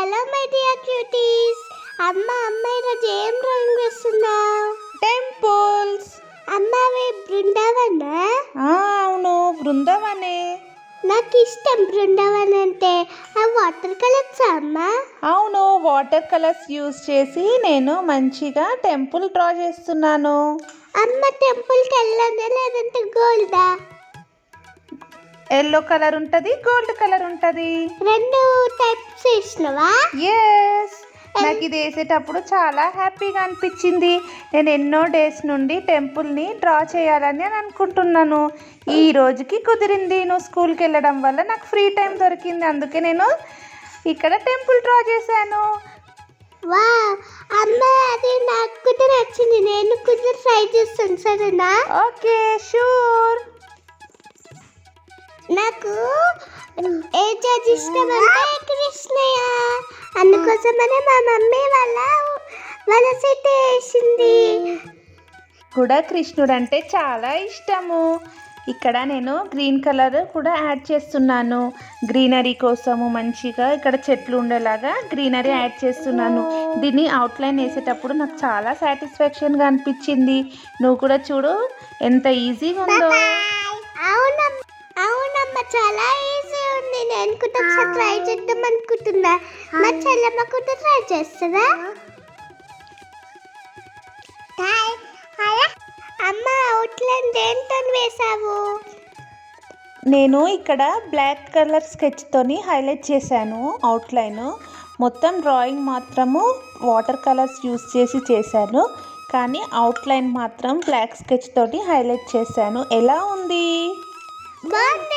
Hello my dear cuties. అమ్మ ఈరోజు ఏం డ్రాయింగ్ వేస్తున్నావు? టెంపుల్స్. అవి బృందావనా? అవును, బృందావనే. నాకు ఇష్టం బృందావన్ అంటే. ఆ వాటర్ కలర్స్ అమ్మ? అవును, వాటర్ కలర్స్ యూజ్ చేసి నేను మంచిగా టెంపుల్ డ్రా చేస్తున్నాను. అమ్మ టెంపుల్కి వెళ్ళదా లేదంటే గోల్డా? ఎల్లో కలర్ ఉంటుంది, గోల్డ్ కలర్ ఉంటుంది. రెండు టైప్స్ వేసినవా? ఎస్. నాకు ఇది వేసేటప్పుడు చాలా హ్యాపీగా అనిపించింది. నేను ఎన్నో డేస్ నుండి టెంపుల్ని డ్రా చేయాలని అని అనుకుంటున్నాను. ఈ రోజుకి కుదిరింది. నువ్వు స్కూల్కి వెళ్ళడం వల్ల నాకు ఫ్రీ టైం దొరికింది. అందుకే నేను ఇక్కడ టెంపుల్ డ్రా చేశాను. వా అమ్మ, అది నాకు కూడా నచ్చింది. నేను కూడా ట్రై చేస్తాను, సరేనా? Okay, sure. నాకు ఏ జడ్జి ఇష్టం అంటే కృష్ణయ్య. అందుకోసమనే మా మమ్మీ వాళ్ళ సెట్ వేసింది. కూడా కృష్ణుడు అంటే చాలా ఇష్టము. ఇక్కడ నేను గ్రీన్ కలర్ కూడా యాడ్ చేస్తున్నాను. గ్రీనరీ కోసము మంచిగా ఇక్కడ చెట్లు ఉండేలాగా గ్రీనరీ యాడ్ చేస్తున్నాను. దీన్ని అవుట్లైన్ వేసేటప్పుడు నాకు చాలా సాటిస్ఫాక్షన్గా అనిపించింది. నువ్వు కూడా చూడు ఎంత ఈజీగా ఉందో. అవునమ్మ, చాలా ఈజీ ఉంది. నేను కూడా ఒకసారి ట్రై చేద్దాం అనుకుంటున్నా. మా చెల్లెమ్మ కూడా ట్రై చేస్తుందా? అమ్మ, అవుట్లైన్ దేంతో వేసావు? నేను ఇక్కడ బ్లాక్ కలర్ స్కెచ్తోని హైలైట్ చేశాను అవుట్లైన్. మొత్తం డ్రాయింగ్ మాత్రము వాటర్ కలర్స్ యూస్ చేసి చేశాను, కానీ అవుట్లైన్ మాత్రం బ్లాక్ స్కెచ్ తోటి హైలైట్ చేశాను. ఎలా ఉంది? బాగుంది